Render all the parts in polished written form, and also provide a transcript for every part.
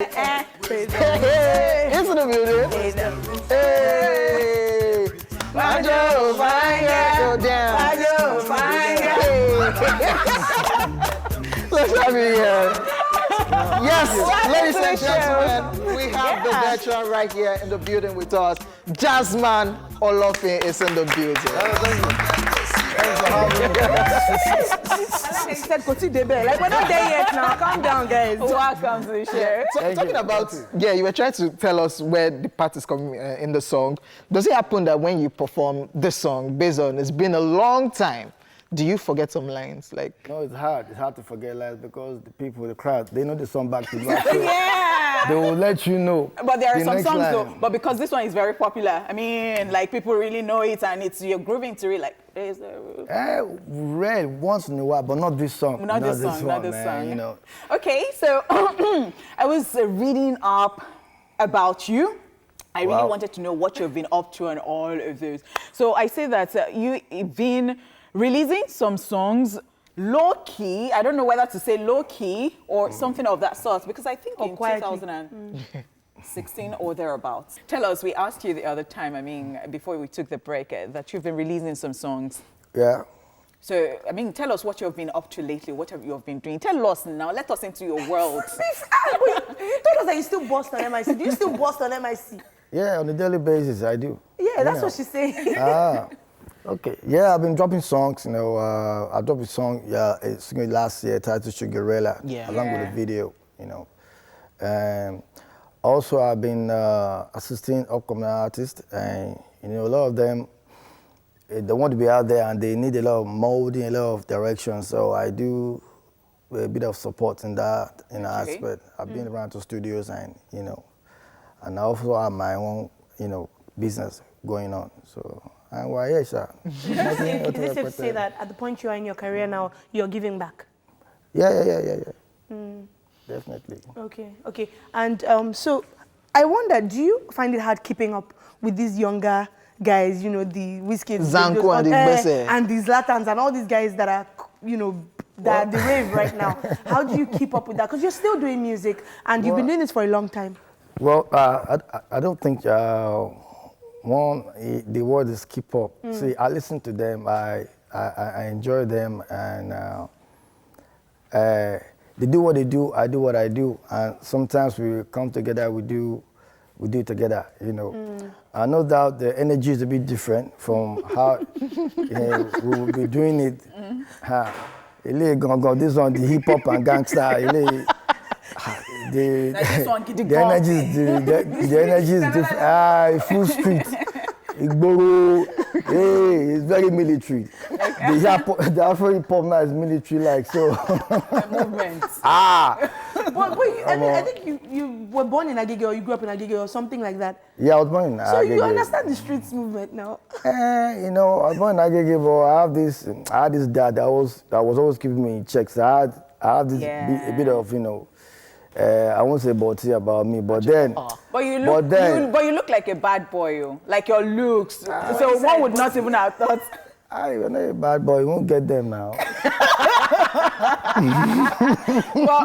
Hey, into the building. Hey, Majo, fine girl. Go down. Majo, fine girl. Let's have you here. Yes, ladies and gentlemen, we have the veteran right here in the building with us. Jazzman Olofin is in the building. Thanks for having me. He said, like, we're not there yet now. Calm down, guys. Welcome to the show. So, talking about, you were trying to tell us where the part is coming in the song. Does it happen that when you perform this song, based on it's been a long time, do you forget some lines? Like, no, it's hard. It's hard to forget lines because the people, the crowd, they know the song back to back. So Yeah. they will let you know. But there are some songs line. though. But because this one is very popular, I mean, like people really know it, and you're grooving to it. Like, Red once in a while, but not this song. Not this song. One, Not this man, song. You know. Okay, so I was reading up about you. I really wanted to know what you've been up to and all of those. So I say that you've been releasing some songs low-key. I don't know whether to say low-key or something of that sort, because I think in 2016 or thereabouts. Tell us, we asked you the other time, I mean, before we took the break, that you've been releasing some songs. Yeah. So, I mean, tell us what you've been up to lately, what have you been doing. Tell us now, let us into your world. You told us that you still boss on MIC. Do you still boss on MIC? Yeah, on a daily basis, I do. Yeah, that's what she's saying. Okay. Yeah, I've been dropping songs. You know, I dropped a song, last year titled Sugarella, along with a video. You know, also I've been assisting upcoming artists, and you know, a lot of them they want to be out there and they need a lot of molding, a lot of direction. So I do a bit of support in that aspect. I've been around to studios, and you know, and I also have my own business going on. So. And why, yes, sir. Is it safe to say that at the point you are in your career now, you're giving back? Yeah. Definitely. Okay. And so I wonder, do you find it hard keeping up with these younger guys, you know, the Whiskey, Zanko and the Bese, and these Latans and all these guys that are, you know, that are the rave right now? How do you keep up with that? Because you're still doing music and you've been doing this for a long time. Well, I don't think... the word is keep up. See, I listen to them, I enjoy them, and they do what they do, I do what I do, and sometimes we come together, we do it together, you know. I know that the energy is a bit different from how we will be doing it. This one, the hip hop and gangster, the energy is different. Full street. It's very military. The Afro-hip-hop now is military-like, so... The movements. I think you were born in Agege, or you grew up in Agege, or something like that. Yeah, I was born in Agege. So you understand the streets movement now? You know, I was born in Agege, but I had this dad that was always giving me checks. I had this a bit of, you know, I won't say body about me, but then... But you look like a bad boy, like your looks. So one would not even have thought... You're not a bad boy, you won't get them now.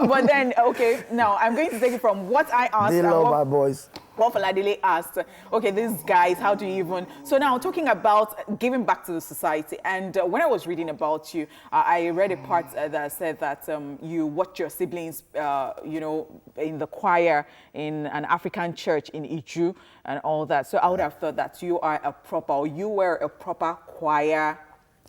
but then, okay, now I'm going to take it from what I asked. They love bad boys. What Foladele asked, okay, these guys, how do you even... So now talking about giving back to the society, and when I was reading about you, I read a part that said that you watched your siblings, you know, in the choir in an African church in Iju and all that. So I would have thought that you were a proper choir.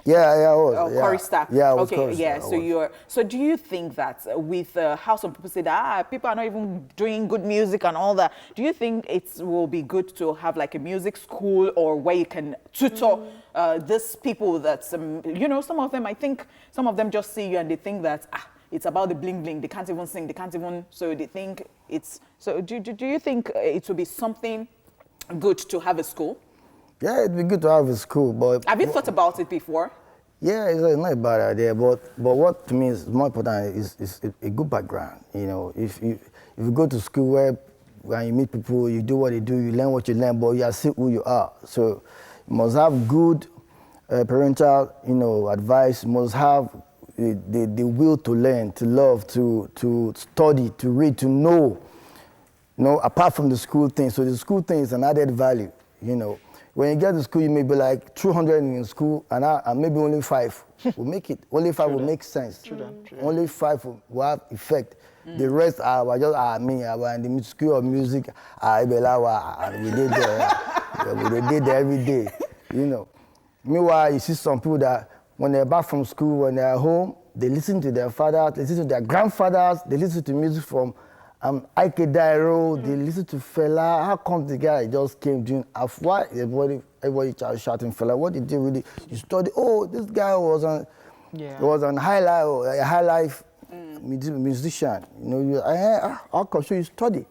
Yeah, I was. Chorister. Yeah, I was. Okay, chorister, So do you think that with how some people say that people are not even doing good music and all that, do you think it will be good to have like a music school or where you can tutor these people that you know, some of them, I think some of them just see you and they think that it's about the bling bling. They can't even sing. They can't even. So they think it's. So do you think it will be something good to have a school? Yeah, it'd be good to have a school, but... Have you thought about it before? Yeah, it's not a bad idea, but what to me is more important is a good background. You know, if you go to school where when you meet people, you do what you do, you learn what you learn, but you are still who you are. So you must have good parental, you know, advice. You must have the will to learn, to love, to study, to read, to know. You know, apart from the school thing. So the school thing is an added value, you know. When you get to school, you may be like 200 in school, and maybe only 5 will make it. Only 5 will make sense. Only 5 will have effect. The rest are just me. In the school of music, we did there. We did there every day, you know. Meanwhile, you see some people that when they're back from school, when they're home, they listen to their fathers, they listen to their grandfathers, they listen to music from Ike Dairo, they listen to Fela. How come the guy just came doing why everybody shouting Fela? What did they really? You study? Oh, this guy was on high life musician. You know, how come? So you study?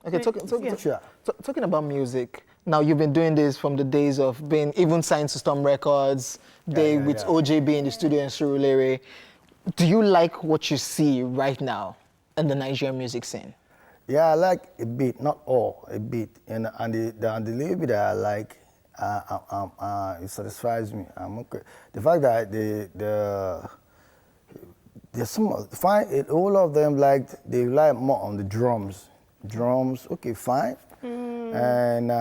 Okay, talking about music. Now, you've been doing this from the days of being even signed to Storm Records, with OJB in the studio in Surulere. Do you like what you see right now in the Nigerian music scene? Yeah, I like a bit, not all, a bit. And the little bit that I like, it satisfies me. I'm okay. The fact that all of them they rely more on the drums. Drums, okay, fine. And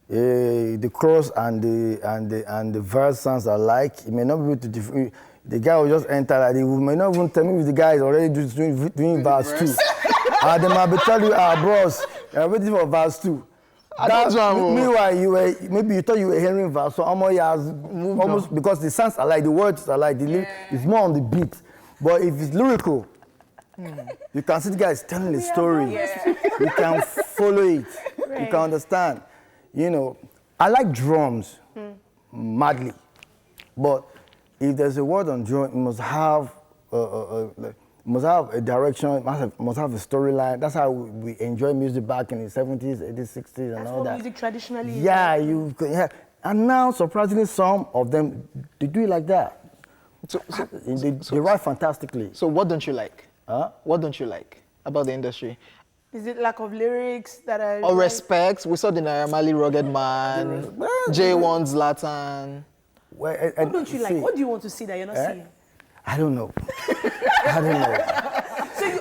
the chorus and the verse sounds alike. It may not be able to different. The guy will just enter like he may not even tell me if the guy is already doing verse 2. They might be telling you, bros, you're waiting for verse 2. Meanwhile, maybe you thought you were hearing verse 1. Almost because the sounds are like, the words are like, it's more on the beat. But if it's lyrical, you can see the guy is telling the story. You can follow it. Right. You can understand. You know, I like drums madly, but if there's a word on drum, it must have a direction. It must have a storyline. That's how we enjoy music back in the 70s, 80s, 60s, and all that. Music traditionally. Yeah, and now surprisingly, some of them they do it like that. They write fantastically. So what don't you like? What don't you like about the industry? Is it lack of lyrics that are... Or respect? We saw the Naira Marley Rugged Man, J1's Latin. What don't you like? What do you want to see that you're not seeing? I don't know.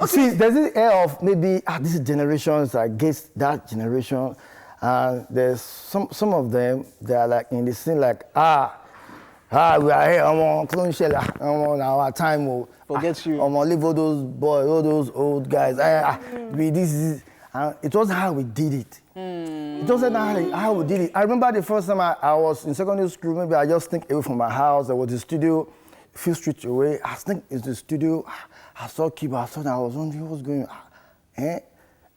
See, there's this air of maybe, this generations against that generation. And there's some of them, they are like in the scene like, we are here, I'm on clone shell, I'm on our time. Forget you. I'm gonna leave all those boys, all those old guys. It wasn't how we did it. It wasn't how we did it. I remember the first time I was in secondary school, maybe I just think away from my house. There was a studio a few streets away. I think it's the studio. I saw keyboard. I was wondering what's going on.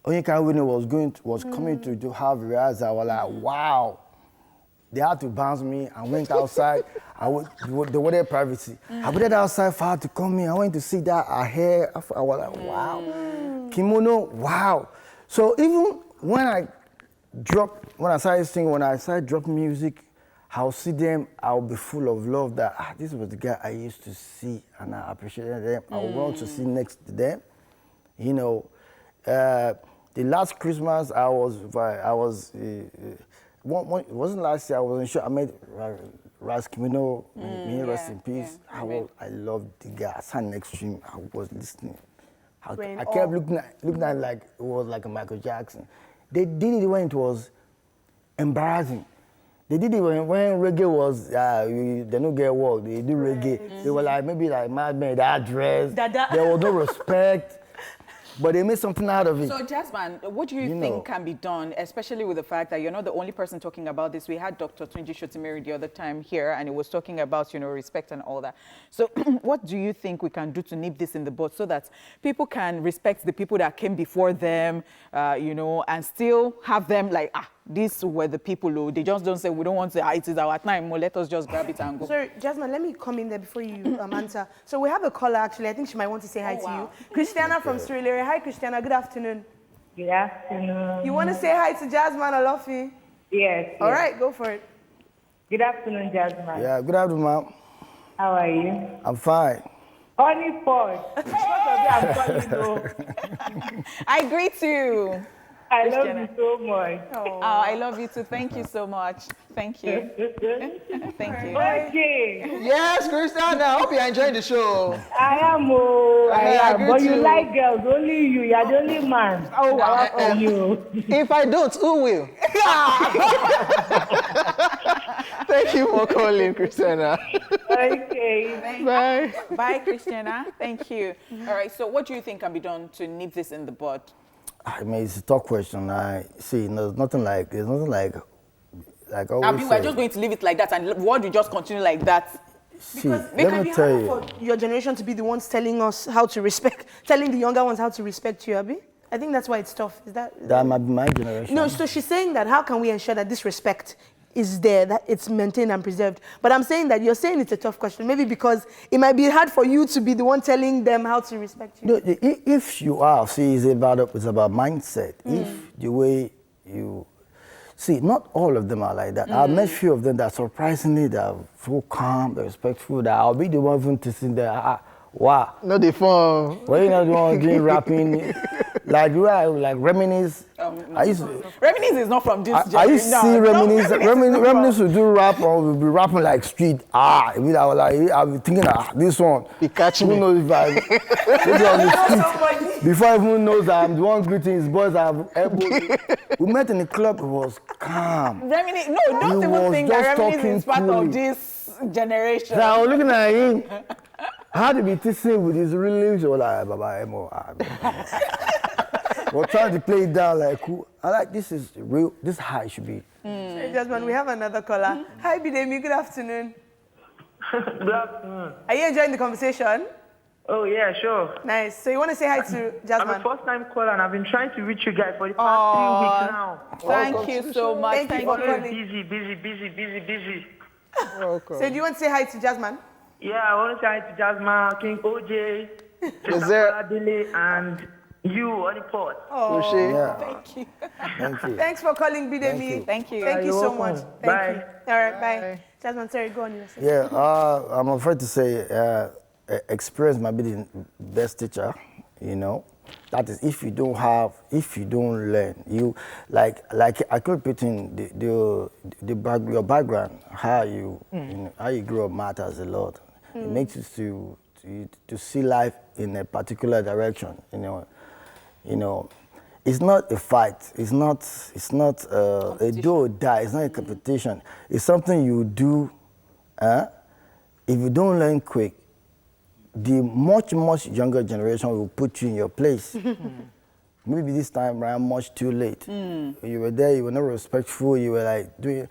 Onyeka Winnie was coming to have rehearsal. I was like, wow. They had to bounce me. I went outside. They wanted privacy. I waited outside for her to come in. I went to see that. I was like, wow. Kimono, wow. So even when I started singing, when I started dropping music, I'll see them, I'll be full of love that this was the guy I used to see and I appreciated them. I want to see next to them. You know, the last Christmas it wasn't last year, I wasn't sure. I met Ras Kimino, may he rest in peace. I loved the guy. I sat next to him, I was listening. I kept looking at it like it was like a Michael Jackson. They did it when it was embarrassing. They did it when reggae was, they don't get work, they do reggae. They were like, maybe like madmen, that dress. There was no respect. But they made something out of it. So, Jazzman, what do you think can be done, especially with the fact that you're not the only person talking about this? We had Dr. Tunji Shotimiri the other time here, and he was talking about, respect and all that. So, what do you think we can do to nip this in the bud so that people can respect the people that came before them, and still have them like, these were the people who, they just don't say, we don't want to, it is our time, let us just grab it and go. Sorry, Jazzman, let me come in there before you answer. So we have a caller, actually. I think she might want to say hi to you. Christiana from Surulere. Hi, Christiana. Good afternoon. Good afternoon. You want to say hi to Jazzman Olofin? Yes. All right, go for it. Good afternoon, Jazzman. Yeah, good afternoon, ma'am. How are you? I'm fine. Honeypot. I agree too. I love Christiana. you so much. Oh, I love you too. Thank you so much. Thank you. Thank you. Okay. Yes, Christiana, I hope you're enjoying the show. I am, oh, I I am. agree But you too. like girls, only you. You're the only man. Oh, wow. For you. If I don't, who will? Thank you for calling, Christiana. Okay. Bye. Bye, Christiana. Thank you. All right. So, what do you think can be done to nip this in the bud? I mean, it's a tough question. I see. There's nothing like I always mean, we're say. just going to leave it like that, and what you just continue like that. See, Because let it'd me be tell harder you. for your generation to be the ones telling us how to respect, telling the younger ones how to respect you, Abi. I think that's why it's tough. Is that? That might be my generation. No, so she's saying that how can we ensure that this respect is there, that it's maintained and preserved? But I'm saying that you're saying it's a tough question, maybe because it might be hard for you to be the one telling them how to respect you. No, if you are, see, it's about mindset. If the way you see, not all of them are like that. I've met few of them that surprisingly they are so calm, they're respectful. That I'll be the one even to sit there. Wow. No, the phone. Well, you know, the one doing rapping, like you are like reminisce. I used to. Reminisce is not from this I generation. used to see reminisce would do rap or would be rapping like street. I was like, I'll be thinking, this one. He catch Who me. knows if I maybe on the street before I even knows that I'm the one greeting his boys. We met in the club. It was calm. Reminisce, no, don't He even was think that just Reminisce talking is part coolly. of this generation. So I was looking at him. How to be teasing with his religion? So like, Baba Emo. We're trying to play it down like, cool. I like this is real. This is how it should be. Hey, Jazzman, we have another caller. Hi, Bidemi. Good afternoon. Good afternoon. Are you enjoying the conversation? Oh, yeah, sure. Nice. So you want to say hi to I'm a Jazzman? first-time caller, and I've been trying to reach you guys for the past 3 weeks now. Thank you so much. Thank you for you. calling. Busy. So do you want to say hi to Jazzman? Yeah, I want to say hi to Jazzman, King Hojay, Is there? Foladele, and you, Honeypot. Oshé. Yeah. Thank you. Thank you. Thanks for calling, Bidemi. Thank you. Thank you so welcome. much. Thank Bye. you. All right, bye. Jasmine, sorry, go on. You were saying. Yeah, I'm afraid to say experience might be the best teacher, you know. That is, if you don't learn, you like I could put in your background, how you know, how you grow up matters a lot. It makes you to see life in a particular direction, you know. It's not a fight. It's not a do or die. It's not a competition. It's something you do. If you don't learn quick, the much younger generation will put you in your place. Maybe this time around much too late. You were there. You were not respectful. You were like doing.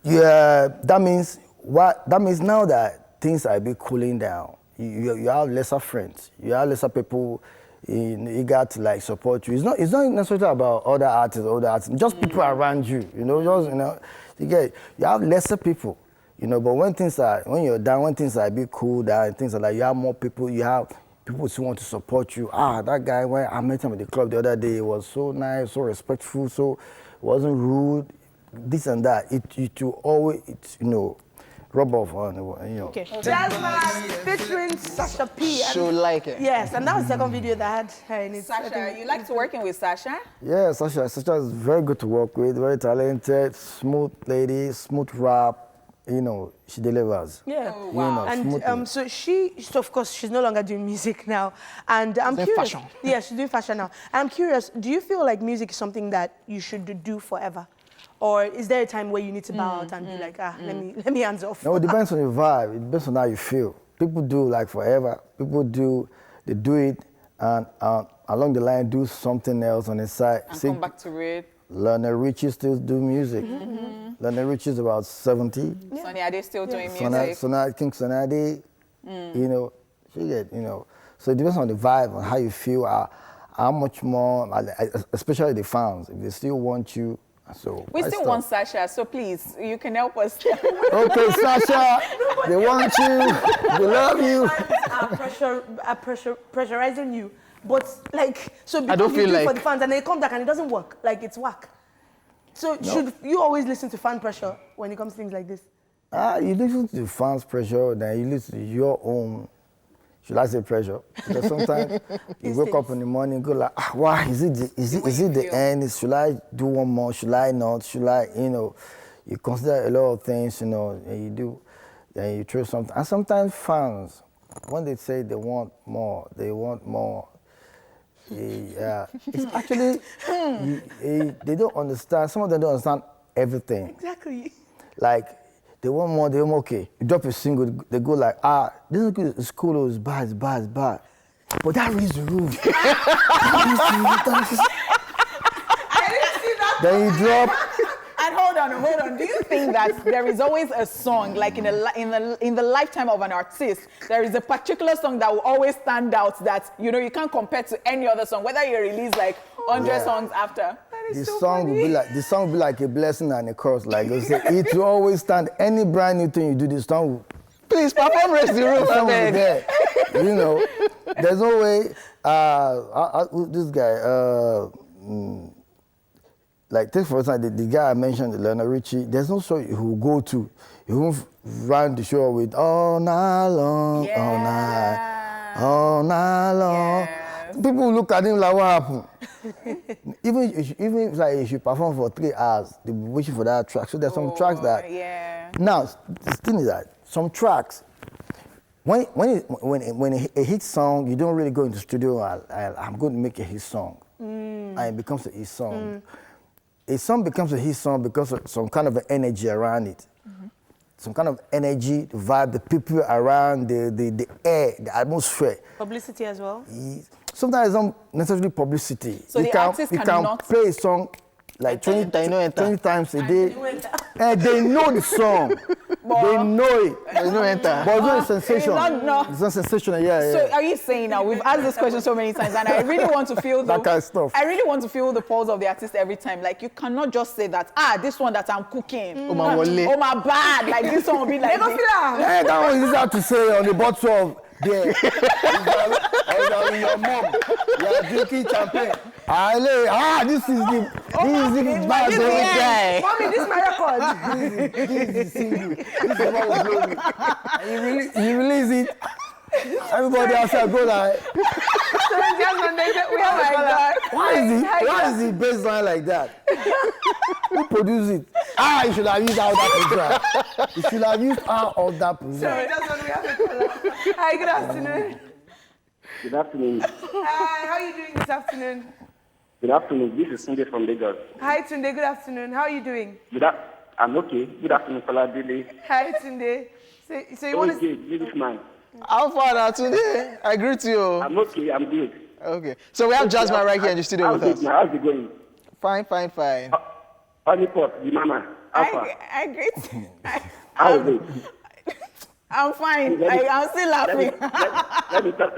Yeah, that means what? That means now that things are a bit cooling down. You have lesser friends. You have lesser people. You got to like support you. It's not necessarily about other artists, just people around you. You have lesser people. But when you're down, when things are a bit cool down, things are like you have more people. You have people who want to support you. That guy, when I met him at the club the other day, he was so nice, so respectful, so wasn't rude, this and that. It will always, rub off on, Okay. Jazzman featuring Sasha P. She'll like it. Yes, and that was the second video that had her in it. Sasha, you like to working with Sasha? Yeah, Sasha is very good to work with, very talented, smooth lady, smooth rap. She delivers. Yeah. Oh, wow. And so of course, she's no longer doing music now. And I'm Doing curious. fashion. Yeah, she's doing fashion now. And I'm curious, do you feel like music is something that you should do forever? Or is there a time where you need to bow out and be like, let me hands off? No, it depends on your vibe. It depends on how you feel. People do like forever. They do it, and along the line do something else on the side. And come back to it. Lionel Richie still do music. Lionel Richie is about 70. Sonny, are they still doing music? King Sonade, So it depends on the vibe, on how you feel, how much more, especially the fans, if they still want you. So We still want Sasha, so please, you can help us. Okay, Sasha, they want you, they love you. Pressurizing you. But so because I don't you feel do it for like- the fans and they come back and it doesn't work, it's whack. So should you always listen to fan pressure when it comes to things like this? You listen to the fans' pressure, then you listen to your own should I say pressure? Because sometimes you wake up in the morning, go like, why is it the end? Should I do one more? Should I not? Should I, you consider a lot of things, and you do, and you try something. And sometimes fans, when they say they want more, yeah, it's actually, they don't understand, some of them don't understand everything. Exactly. Like, they want more, they want okay. You drop a single, they go like, this is good, it's cool, it's bad. But that raised the roof. I didn't see that. Then you drop. And hold on. Do you think that there is always a song, like in the lifetime of an artist, there is a particular song that will always stand out that, you can't compare to any other song, whether you release like 100 songs after? The song will be like a blessing and a curse. Like you say, it will always stand. Any brand new thing you do, this song will. Please perform Raise the Roof. There. There's no way. This guy. Like take for example the guy I mentioned, Lionel Richie. There's no show he will go to. He won't run the show with all night long, all night long. Yeah. People look at him like, what happened? even like if you perform for 3 hours, they'll be waiting for that track. So there's some tracks that. Yeah. Now the thing is that some tracks, when a hit song, you don't really go into the studio. I'm going to make a hit song, and it becomes a hit song. A song becomes a hit song because of some kind of energy around it. Some kind of energy, the vibe, the people around, the air, the atmosphere. Publicity as well? Sometimes it's not necessarily publicity. So the artist can play a song like 20 times a day, and they know the song. They know it. They know enter. But it's not a sensation. It's not sensational, yeah. So are you saying now, we've asked this question so many times, and I really want to feel that kind of stuff. I really want to feel the pulse of the artist every time. Like, you cannot just say that, this one that I'm cooking. Oh my bad. Like, this one will be like. Yeah, that one is easier to say on the bottle of beer. Your mom. You are drinking champagne. This is the bad guy. Mommy, this is my record. This is the single. This is what will blow me. You release it. Everybody outside go like. Why is it baseline like that? Who produced it? You should have used all that producer. You should have used all that producer. Sorry, that's what we have to call. Hi, good afternoon. Good afternoon. Hi, how are you doing this afternoon? Good afternoon. This is Tunde from Lagos. Hi, Tunde. Good afternoon. How are you doing? I'm okay. Good afternoon, Foladele. Hi, Tunde. So you want to... Okay, this man. How far now today? I greet you. I'm okay. I'm good. Okay. So we have Jazzman right here in the studio with us. How's it going? Fine. Honeypot, the mama. I greet. How is it? I'm fine. I'm still laughing. Let me talk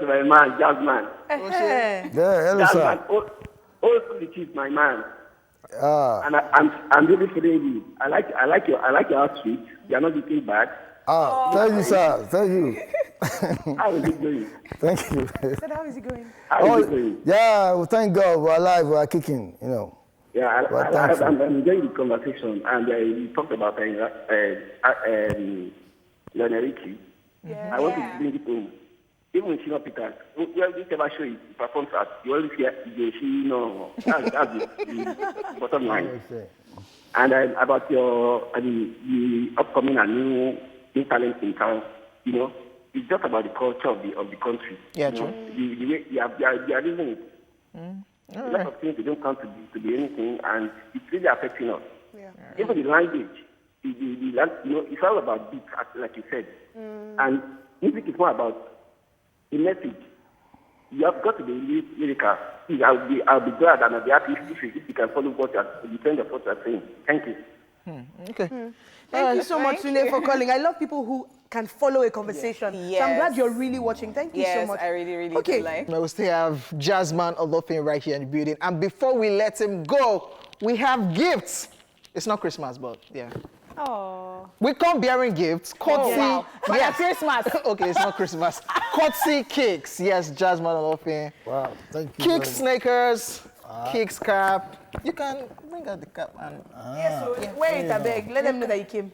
to my man, Jazzman. Hello, sir. Also the chief, my man. And I'm really feeling you. I like your outfit. You're not looking bad. Thank you, sir. Thank you. How is it going? Thank you. Said, how is it going? How is it going? Yeah, well, thank God we're alive, we're kicking, Yeah, I'm enjoying the conversation, and you talked about Lionel Richie. Yeah. I want to bring it home. Even in Shino Peters, whichever show he performs at, you always hear that's the bottom line. And about the upcoming and new talent in town, it's just about the culture of the country. Yeah, true. The way they are living it. A lot of things they don't count to be anything, and it's really affecting us. Yeah. Even the language, it's all about beat, like you said. And music is more about the message. You have got to be lyrical. I'll be glad and I'll be happy if you can follow the trend of what you're saying. Thank you. Okay. Thank you so much, Tunde, for calling. I love people who can follow a conversation. Yes. So I'm glad you're really watching. Thank you so much. Yes, I really do like. Now we still have Jazzman Olofin right here in the building. And before we let him go, we have gifts. It's not Christmas, but yeah. Oh. We come bearing gifts. Courtesy. Wow. Yes. Christmas. Okay, it's not Christmas. Courtesy cakes. Yes, Jazzman Olofin. Wow, thank you. Kicks sneakers, kicks cap. You can bring out the cap and. Yes, so wear it, I beg. Let them know that you came.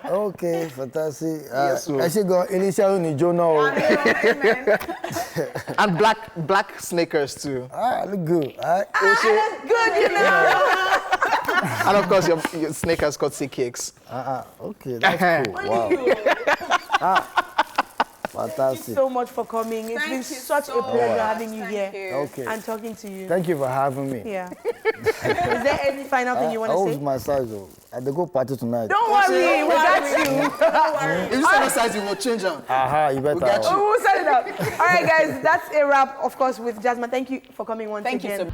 Okay, fantastic. Yes, so- I should go initial in Jono. And black sneakers too. Look good. Good, you know. And of course your sneakers courtesy cakes. Okay, that's cool. Wow. Thank you Fantastic. so much for coming. It's been such a pleasure having you here Okay. and talking to you. Thank you for having me. Yeah. Is there any final thing you want I to was say? my size though. I had to go party tonight. Don't worry, we got you. If you send us size, you will change them. You better. got you. We'll set it up. All right, guys, that's a wrap, of course, with Jazzman. Thank you for coming once Thank you again. so much.